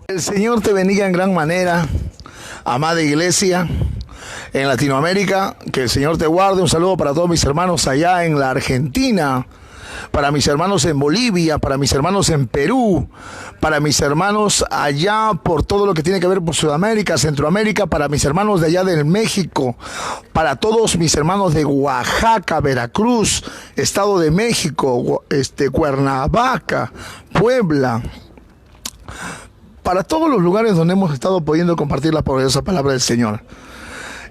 El Señor te bendiga en gran manera, amada iglesia, en Latinoamérica. Que el Señor te guarde. Un saludo para todos mis hermanos allá en la Argentina, para mis hermanos en Bolivia, para mis hermanos en Perú, para mis hermanos allá por todo lo que tiene que ver por Sudamérica, Centroamérica, para mis hermanos de allá del México, para todos mis hermanos de Oaxaca, Veracruz, Estado de México, Cuernavaca, Puebla, para todos los lugares donde hemos estado pudiendo compartir la poderosa palabra del Señor.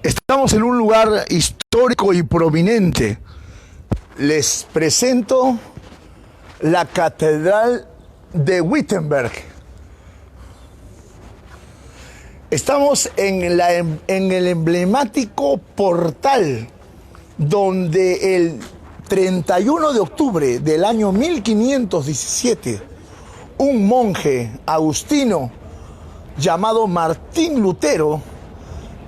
Estamos en un lugar histórico y prominente. Les presento la Catedral de Wittenberg. Estamos en el emblemático portal donde el 31 de octubre del año 1517, un monje agustino llamado Martín Lutero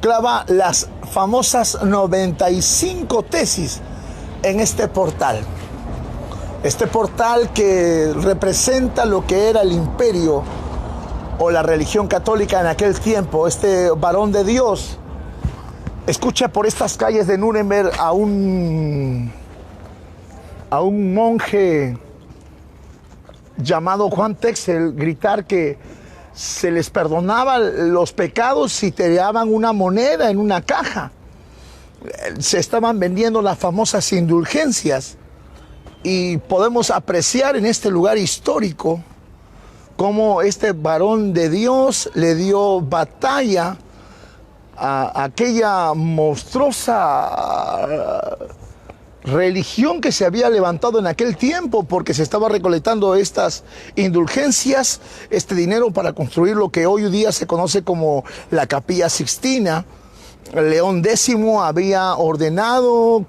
clava las famosas 95 tesis en este portal. Este portal que representa lo que era el imperio o la religión católica en aquel tiempo. Este varón de Dios escucha por estas calles de Nuremberg a un monje llamado Juan Texel gritar que se les perdonaba los pecados si te daban una moneda en una caja. Se estaban vendiendo las famosas indulgencias y podemos apreciar en este lugar histórico cómo este varón de Dios le dio batalla a aquella monstruosa religión que se había levantado en aquel tiempo, porque se estaba recolectando estas indulgencias, este dinero para construir lo que hoy día se conoce como la Capilla Sixtina. León X había ordenado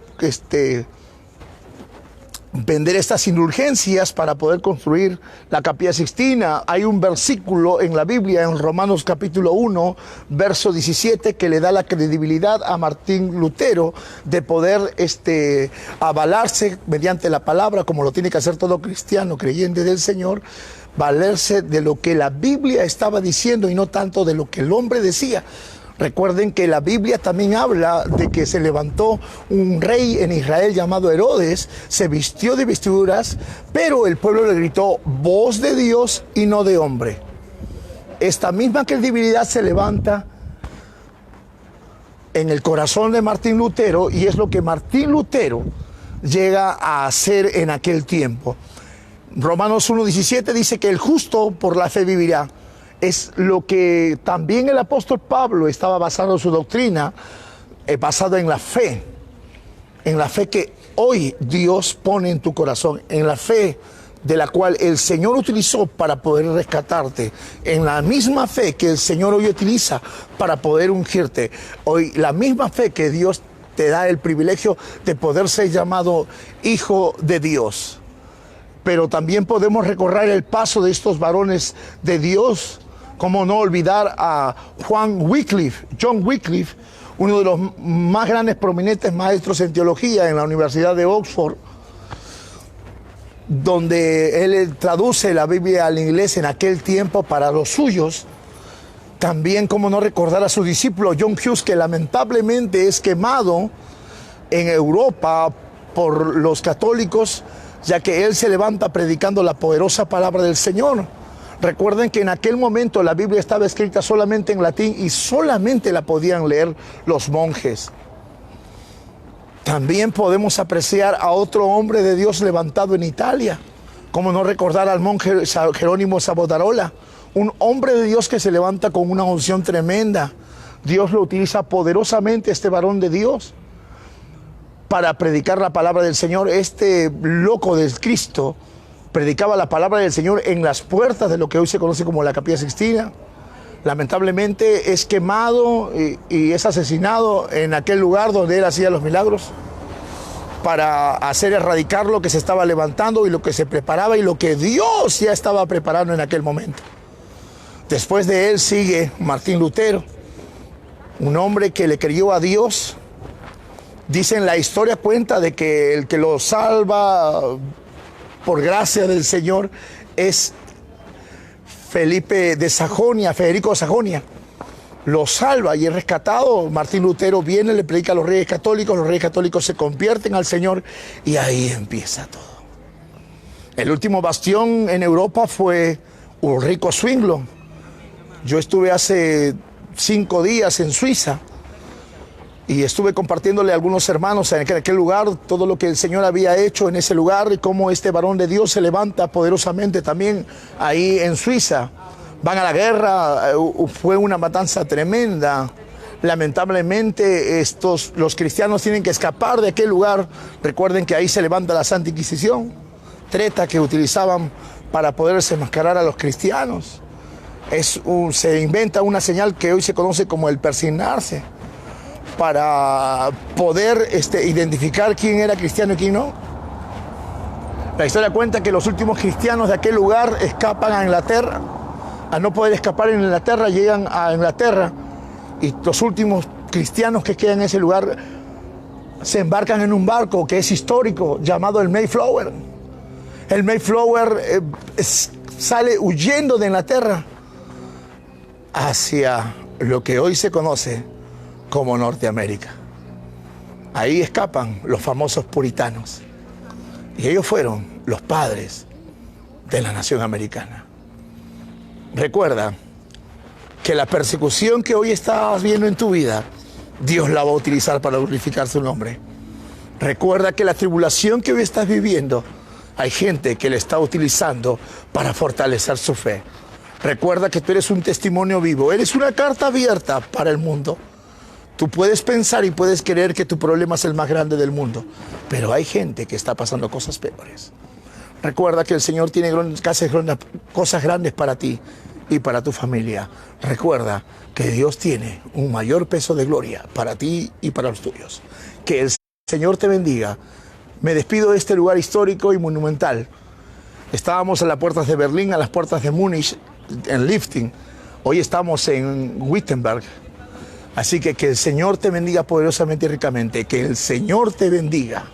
vender estas indulgencias para poder construir la Capilla Sixtina. Hay un versículo en la Biblia, en Romanos capítulo 1, verso 17, que le da la credibilidad a Martín Lutero de poder avalarse mediante la palabra, como lo tiene que hacer todo cristiano creyente del Señor, valerse de lo que la Biblia estaba diciendo y no tanto de lo que el hombre decía. Recuerden que la Biblia también habla de que se levantó un rey en Israel llamado Herodes, se vistió de vestiduras, pero el pueblo le gritó voz de Dios y no de hombre. Esta misma credibilidad se levanta en el corazón de Martín Lutero, y es lo que Martín Lutero llega a hacer en aquel tiempo. Romanos 1:17 dice que el justo por la fe vivirá. Es lo que también el apóstol Pablo estaba basando su doctrina, basado en la fe que hoy Dios pone en tu corazón, en la fe de la cual el Señor utilizó para poder rescatarte, en la misma fe que el Señor hoy utiliza para poder ungirte, hoy la misma fe que Dios te da el privilegio de poder ser llamado hijo de Dios. Pero también podemos recorrer el paso de estos varones de Dios. Cómo no olvidar a John Wycliffe, uno de los más grandes prominentes maestros en teología en la Universidad de Oxford, donde él traduce la Biblia al inglés en aquel tiempo para los suyos. También cómo no recordar a su discípulo John Hughes, que lamentablemente es quemado en Europa por los católicos, ya que él se levanta predicando la poderosa palabra del Señor. Recuerden que en aquel momento la Biblia estaba escrita solamente en latín y solamente la podían leer los monjes. También podemos apreciar a otro hombre de Dios levantado en Italia. Como no recordar al monje Jerónimo Savonarola, un hombre de Dios que se levanta con una unción tremenda. Dios lo utiliza poderosamente, este varón de Dios, para predicar la palabra del Señor. Este loco del Cristo predicaba la palabra del Señor en las puertas de lo que hoy se conoce como la Capilla Sixtina. Lamentablemente es quemado y es asesinado en aquel lugar donde él hacía los milagros, para hacer erradicar lo que se estaba levantando y lo que se preparaba y lo que Dios ya estaba preparando en aquel momento. Después de él sigue Martín Lutero, un hombre que le creyó a Dios. Dicen, la historia cuenta de que el que lo salva por gracia del Señor es Felipe de Sajonia, Federico de Sajonia, lo salva y es rescatado. Martín Lutero viene, le predica a los reyes católicos se convierten al Señor y ahí empieza todo. El último bastión en Europa fue Ulrico Zwinglio. Yo estuve hace 5 días en Suiza y estuve compartiéndole a algunos hermanos en aquel lugar todo lo que el Señor había hecho en ese lugar y cómo este varón de Dios se levanta poderosamente también ahí en Suiza. Van a la guerra, fue una matanza tremenda. Lamentablemente los cristianos tienen que escapar de aquel lugar. Recuerden que ahí se levanta la Santa Inquisición, treta que utilizaban para poder desenmascarar a los cristianos. Se inventa una señal que hoy se conoce como el persignarse, para poder identificar quién era cristiano y quién no. La historia cuenta que los últimos cristianos de aquel lugar escapan a Inglaterra. Al no poder escapar en Inglaterra, llegan a Inglaterra y los últimos cristianos que quedan en ese lugar se embarcan en un barco que es histórico llamado el Mayflower. El Mayflower sale huyendo de Inglaterra hacia lo que hoy se conoce como Norteamérica. Ahí escapan los famosos puritanos y ellos fueron los padres de la nación americana. Recuerda que la persecución que hoy estás viendo en tu vida, Dios la va a utilizar para glorificar su nombre. Recuerda que la tribulación que hoy estás viviendo, hay gente que la está utilizando para fortalecer su fe. Recuerda que tú eres un testimonio vivo, eres una carta abierta para el mundo. Tú puedes pensar y puedes creer que tu problema es el más grande del mundo, pero hay gente que está pasando cosas peores. Recuerda que el Señor tiene cosas grandes para ti y para tu familia. Recuerda que Dios tiene un mayor peso de gloria para ti y para los tuyos. Que el Señor te bendiga. Me despido de este lugar histórico y monumental. Estábamos a las puertas de Berlín, a las puertas de Múnich, en Lifting. Hoy estamos en Wittenberg. Así que el Señor te bendiga poderosamente y ricamente. Que el Señor te bendiga.